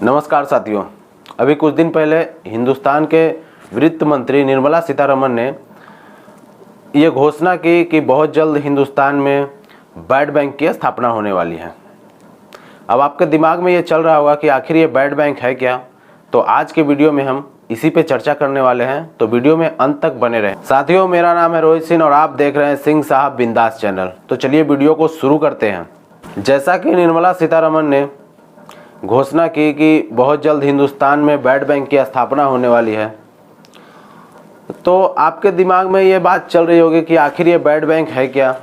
नमस्कार साथियों, अभी कुछ दिन पहले हिंदुस्तान के वित्त मंत्री निर्मला सीतारमण ने ये घोषणा की कि बहुत जल्द हिंदुस्तान में बैड बैंक की स्थापना होने वाली है। अब आपके दिमाग में ये चल रहा होगा कि आखिर ये बैड बैंक है क्या। तो आज के वीडियो में हम इसी पे चर्चा करने वाले हैं, तो वीडियो में अंत तक बने रहें। साथियों, मेरा नाम है रोहित सिंह और आप देख रहे हैं सिंह साहब बिंदास चैनल। तो चलिए वीडियो को शुरू करते हैं। जैसा कि निर्मला सीतारमण ने घोषणा की कि बहुत जल्द हिंदुस्तान में बैड बैंक की स्थापना होने वाली है, तो आपके दिमाग में ये बात चल रही होगी कि आखिर ये बैड बैंक है क्या,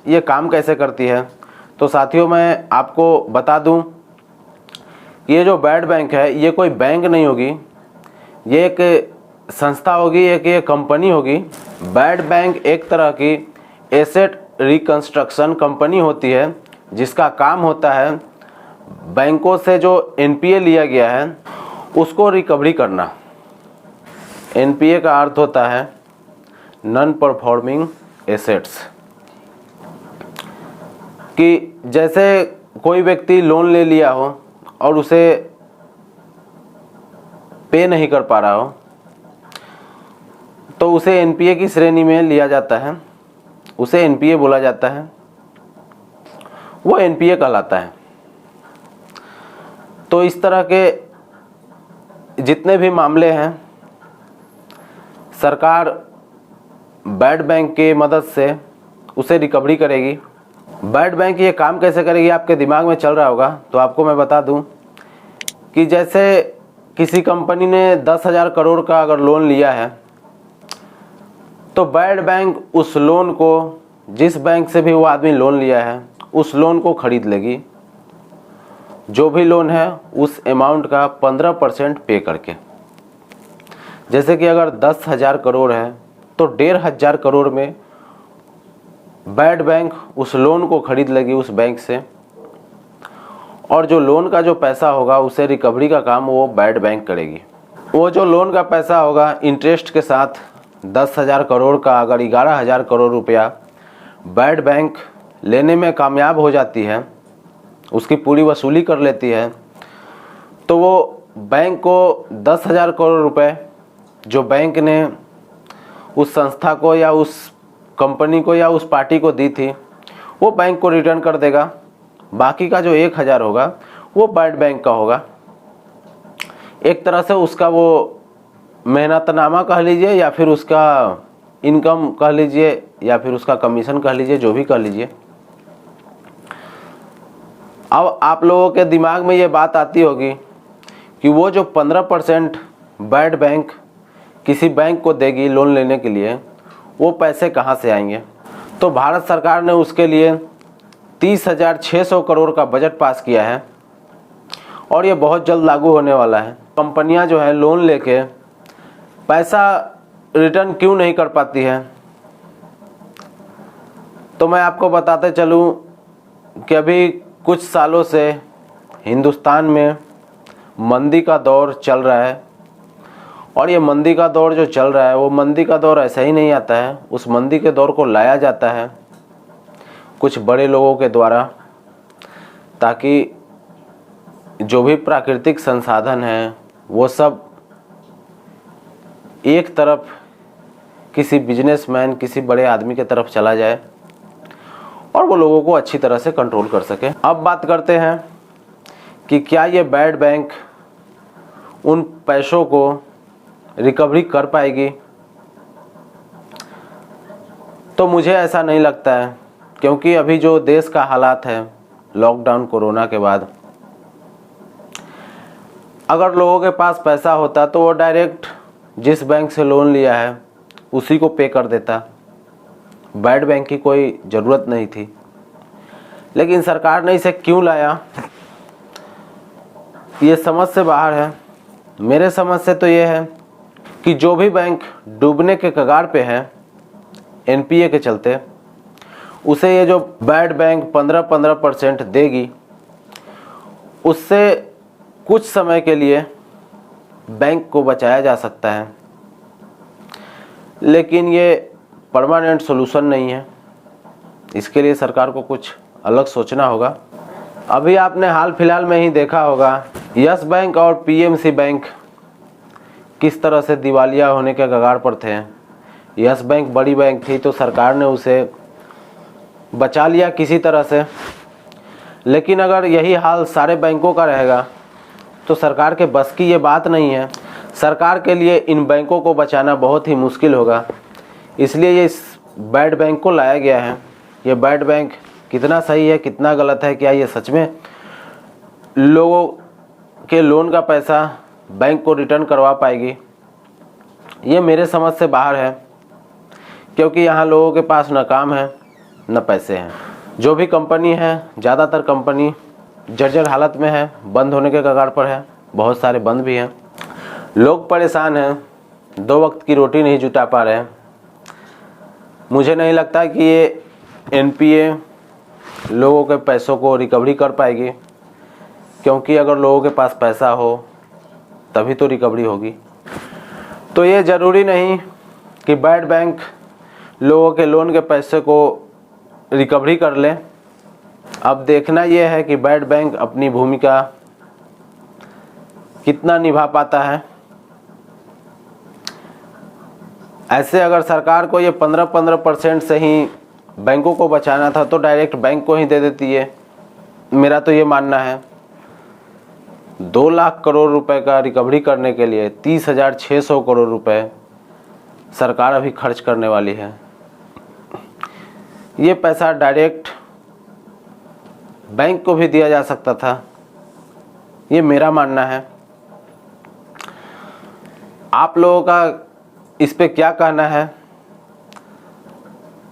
ये काम कैसे करती है। तो साथियों, मैं आपको बता दूं, ये जो बैड बैंक है ये कोई बैंक नहीं होगी, ये एक संस्था होगी, एक ये कंपनी होगी। बैड बैंक एक तरह की एसेट रिकंस्ट्रक्शन कंपनी होती है, जिसका काम होता है बैंकों से जो एनपीए लिया गया है उसको रिकवरी करना। एनपीए का अर्थ होता है नॉन परफॉर्मिंग एसेट्स। कि जैसे कोई व्यक्ति लोन ले लिया हो और उसे पे नहीं कर पा रहा हो, तो उसे एनपीए की श्रेणी में लिया जाता है, उसे एनपीए बोला जाता है, वो एनपीए कहलाता है। तो इस तरह के जितने भी मामले हैं, सरकार बैड बैंक की मदद से उसे रिकवरी करेगी। बैड बैंक ये काम कैसे करेगी, आपके दिमाग में चल रहा होगा, तो आपको मैं बता दूं कि जैसे किसी कंपनी ने 10,000 करोड़ का अगर लोन लिया है, तो बैड बैंक उस लोन को, जिस बैंक से भी वो आदमी लोन लिया है, उस लोन को खरीद लेगी। जो भी लोन है उस अमाउंट का 15% पे करके। जैसे कि अगर 10,000 करोड़ है तो 1,500 करोड़ में बैड बैंक उस लोन को खरीद लेगी उस बैंक से, और जो लोन का जो पैसा होगा उसे रिकवरी का काम वो बैड बैंक करेगी। वो जो लोन का पैसा होगा इंटरेस्ट के साथ 10,000 करोड़ का अगर 11,000 करोड़ रुपया बैड बैंक लेने में कामयाब हो जाती है, उसकी पूरी वसूली कर लेती है, तो वो बैंक को 10,000 करोड़ रुपए जो बैंक ने उस संस्था को या उस कंपनी को या उस पार्टी को दी थी, वो बैंक को रिटर्न कर देगा। बाकी का जो 1,000 होगा वो बैड बैंक का होगा। एक तरह से उसका वो मेहनतनामा कह लीजिए, या फिर उसका इनकम कह लीजिए, या फिर उसका कमीशन कह लीजिए, जो भी कह लीजिए। अब आप लोगों के दिमाग में ये बात आती होगी कि वो जो 15% बैड बैंक किसी बैंक को देगी लोन लेने के लिए, वो पैसे कहाँ से आएंगे। तो भारत सरकार ने उसके लिए 30,600 करोड़ का बजट पास किया है और ये बहुत जल्द लागू होने वाला है। कंपनियां जो है लोन लेके पैसा रिटर्न क्यों नहीं कर पाती है, तो मैं आपको बताते चलूं कि अभी कुछ सालों से हिंदुस्तान में मंदी का दौर चल रहा है, और ये मंदी का दौर जो चल रहा है वो मंदी का दौर ऐसा ही नहीं आता है। उस मंदी के दौर को लाया जाता है कुछ बड़े लोगों के द्वारा, ताकि जो भी प्राकृतिक संसाधन हैं वो सब एक तरफ किसी बिजनेसमैन, किसी बड़े आदमी के तरफ चला जाए और वो लोगों को अच्छी तरह से कंट्रोल कर सके। अब बात करते हैं कि क्या ये बैड बैंक उन पैसों को रिकवरी कर पाएगी। तो मुझे ऐसा नहीं लगता है, क्योंकि अभी जो देश का हालात है लॉकडाउन कोरोना के बाद, अगर लोगों के पास पैसा होता तो वो डायरेक्ट जिस बैंक से लोन लिया है उसी को पे कर देता, बैड बैंक की कोई ज़रूरत नहीं थी। लेकिन सरकार ने इसे क्यों लाया, ये समझ से बाहर है। मेरे समझ से तो ये है कि जो भी बैंक डूबने के कगार पे है एनपीए के चलते, उसे ये जो बैड बैंक 15% देगी, उससे कुछ समय के लिए बैंक को बचाया जा सकता है। लेकिन ये परमानेंट सॉल्यूशन नहीं है, इसके लिए सरकार को कुछ अलग सोचना होगा। अभी आपने हाल फिलहाल में ही देखा होगा यस बैंक और पीएमसी बैंक किस तरह से दिवालिया होने के कगार पर थे। यस बैंक बड़ी बैंक थी तो सरकार ने उसे बचा लिया किसी तरह से, लेकिन अगर यही हाल सारे बैंकों का रहेगा तो सरकार के बस की ये बात नहीं है। सरकार के लिए इन बैंकों को बचाना बहुत ही मुश्किल होगा, इसलिए ये इस बैड बैंक को लाया गया है। ये बैड बैंक कितना सही है कितना गलत है, क्या ये सच में लोगों के लोन का पैसा बैंक को रिटर्न करवा पाएगी, ये मेरे समझ से बाहर है, क्योंकि यहाँ लोगों के पास न काम है न पैसे हैं। जो भी कंपनी है, ज़्यादातर कंपनी जर्जर हालत में है, बंद होने के कगार पर है, बहुत सारे बंद भी हैं। लोग परेशान हैं, 2 वक्त की रोटी नहीं जुटा पा रहे हैं। मुझे नहीं लगता कि ये एनपीए लोगों के पैसों को रिकवरी कर पाएगी, क्योंकि अगर लोगों के पास पैसा हो तभी तो रिकवरी होगी। तो ये ज़रूरी नहीं कि बैड बैंक लोगों के लोन के पैसे को रिकवरी कर ले। अब देखना यह है कि बैड बैंक अपनी भूमिका कितना निभा पाता है। ऐसे अगर सरकार को ये 15% से ही बैंकों को बचाना था तो डायरेक्ट बैंक को ही दे देती है। मेरा तो ये मानना है 2 लाख करोड़ रुपए का रिकवरी करने के लिए 30,600 करोड़ रुपए सरकार अभी खर्च करने वाली है। ये पैसा डायरेक्ट बैंक को भी दिया जा सकता था, ये मेरा मानना है। आप लोगों का इस पे क्या कहना है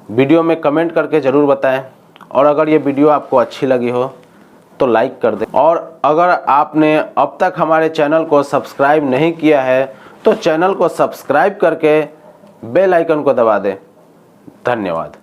वीडियो में कमेंट करके ज़रूर बताएं, और अगर ये वीडियो आपको अच्छी लगी हो तो लाइक कर दें, और अगर आपने अब तक हमारे चैनल को सब्सक्राइब नहीं किया है तो चैनल को सब्सक्राइब करके बेल आइकन को दबा दें। धन्यवाद।